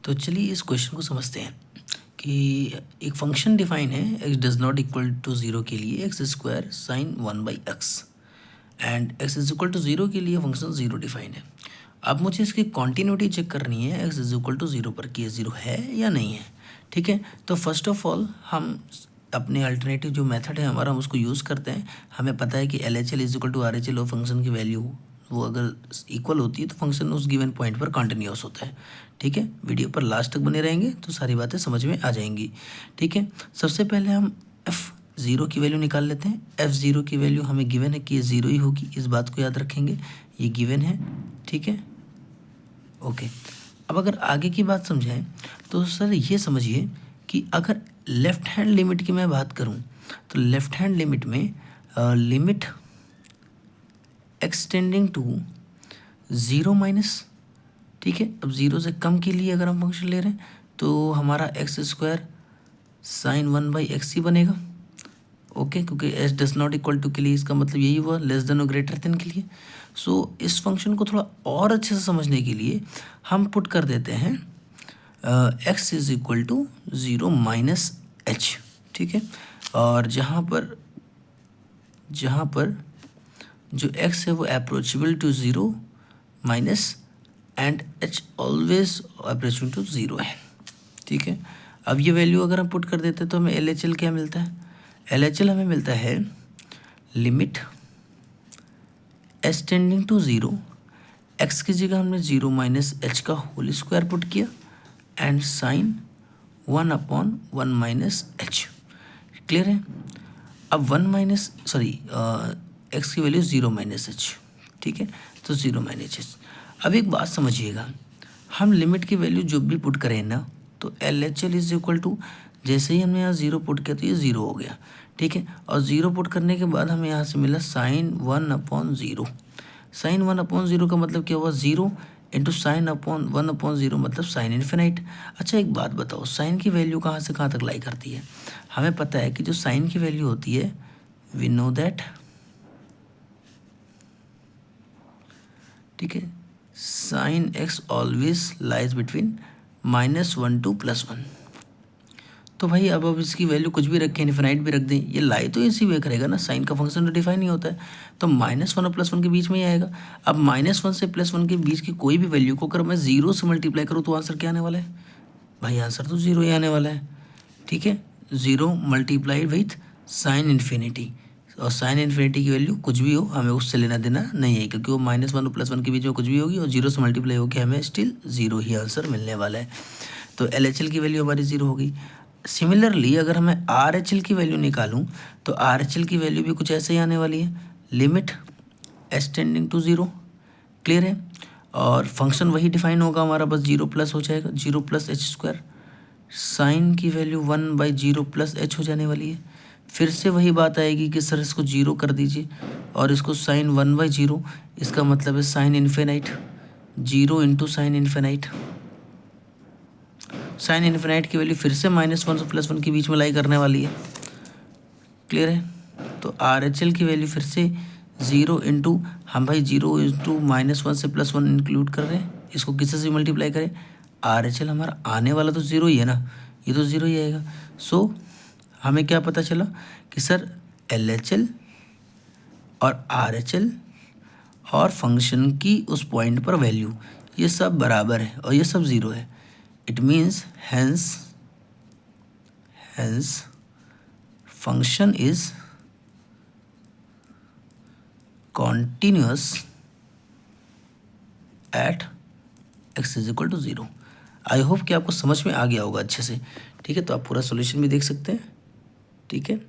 तो चलिए इस क्वेश्चन को समझते हैं कि एक फंक्शन डिफाइन है x does not equal to 0 के लिए x square sine 1/x and x is equal to 0 के लिए फंक्शन 0 डिफाइन है। अब मुझे इसकी कॉन्टिन्यूटी चेक करनी है x इज इक्वल टू 0 पर कि ये 0 है या नहीं है। ठीक है, तो फर्स्ट ऑफ ऑल हम अपने अल्टरनेटिव जो मेथड है हमारा हम उसको यूज़ करते हैं। हमें पता है कि LHL is equal to RHL और फंक्शन की वैल्यू वो अगर इक्वल होती है तो फंक्शन उस गिवन पॉइंट पर कंटिन्यूअस होता है। ठीक है, वीडियो पर लास्ट तक बने रहेंगे तो सारी बातें समझ में आ जाएंगी। ठीक है, सबसे पहले हम F0 की वैल्यू निकाल लेते हैं। F0 की वैल्यू हमें गिवन है कि ये 0 ही होगी, इस बात को याद रखेंगे, ये गिवन है। ठीक है, ओके। अब अगर आगे की बात समझाएं तो सर ये समझिए कि अगर लेफ्ट हैंड लिमिट की मैं बात करूं तो लेफ्ट हैंड लिमिट में लिमिट एक्सटेंडिंग टू 0 माइनस, ठीक है, अब 0 से कम के लिए अगर हम फंक्शन ले रहे हैं तो हमारा एक्स स्क्वायर साइन 1/x ही बनेगा। ओके, क्योंकि H does not equal to के लिए इसका मतलब यही हुआ लेस देन और ग्रेटर देन के लिए। सो इस फंक्शन को थोड़ा और अच्छे से समझने के लिए हम पुट कर देते हैं x is equal to 0 minus H. ठीक है, और जहाँ पर जो x है वो approachable to 0 minus and h always approachable to 0 है। ठीक है, अब ये वैल्यू अगर हम पुट कर देते हैं तो हमें LHL क्या मिलता है? LHL हमें मिलता है limit h tending to 0, x की जगह हमने 0 माइनस एच का होल स्क्वायर पुट किया and sine 1/1 minus H. Clear है? अब x की वैल्यू 0 माइनस एच। ठीक है, तो 0 माइनस एच। अब एक बात समझिएगा, हम लिमिट की वैल्यू जो भी पुट करें ना तो LHL इज इक्वल टू, जैसे ही हमने यहाँ 0 पुट किया तो ये 0 हो गया। ठीक है, और 0 पुट करने के बाद हमें यहाँ से मिला साइन 1/0। साइन 1/0 का मतलब क्या हुआ? 0 इंटू साइन 1/0 मतलब साइन इन्फिनाइट। अच्छा एक बात बताओ, साइन की वैल्यू कहाँ से कहाँ तक लाई करती है? हमें पता है कि जो साइन की वैल्यू होती है वी नो दैट, ठीक है, sine x always lies between -1 to +1। तो भाई अब इसकी वैल्यू कुछ भी रखें, इन्फिनाइट भी रख दें, ये लाई तो इसी वे करेगा ना, साइन का फंक्शन तो डिफाइन नहीं होता है, तो -1 और +1 के बीच में ही आएगा। अब -1 से +1 के बीच की कोई भी वैल्यू को अगर मैं 0 से मल्टीप्लाई करूँ तो आंसर क्या आने वाला है? भाई आंसर तो 0 ही आने वाला है। ठीक है, 0 मल्टीप्लाइड विथ साइन इन्फिनिटी, और साइन इन्फिनिटी की वैल्यू कुछ भी हो हमें उससे लेना देना नहीं है, क्योंकि वो -1 और +1 के बीच में कुछ भी होगी और 0 से मल्टीप्लाई होकर हमें स्टिल 0 ही आंसर मिलने वाला है। तो LHL की वैल्यू हमारी 0 हो गई। सिमिलरली अगर मैं RHL की वैल्यू निकालूं तो RHL की वैल्यू भी कुछ ऐसे ही आने वाली है, limit h tending to 0। Clear है? और फंक्शन वही डिफाइन होगा हमारा, बस 0 प्लस हो जाएगा, 0 प्लस एच स्क्वायर। साइन की वैल्यू 1/0 प्लस एच हो जाने वाली है। फिर से वही बात आएगी कि सर इसको 0 कर दीजिए और इसको साइन 1/0, इसका मतलब है sine infinite, 0 into sine infinite. Sine infinite की वैल्यू फिर से -1 से +1 के बीच में लाई करने वाली है। क्लियर है? तो RHL की वैल्यू फिर से 0 इंटू, हम भाई 0 इंटू -1 से +1 इंक्लूड कर रहे हैं, इसको किसी से मल्टीप्लाई करें, RHL हमारा आने वाला तो 0 ही है ना, ये तो 0 ही आएगा। सो हमें क्या पता चला कि सर LHL और RHL और फंक्शन की उस पॉइंट पर वैल्यू ये सब बराबर है और ये सब 0 है। It means hence function is continuous at x is equal to 0। I hope कि आपको समझ में आ गया होगा अच्छे से। ठीक है, तो आप पूरा सॉल्यूशन भी देख सकते हैं। ठीक है।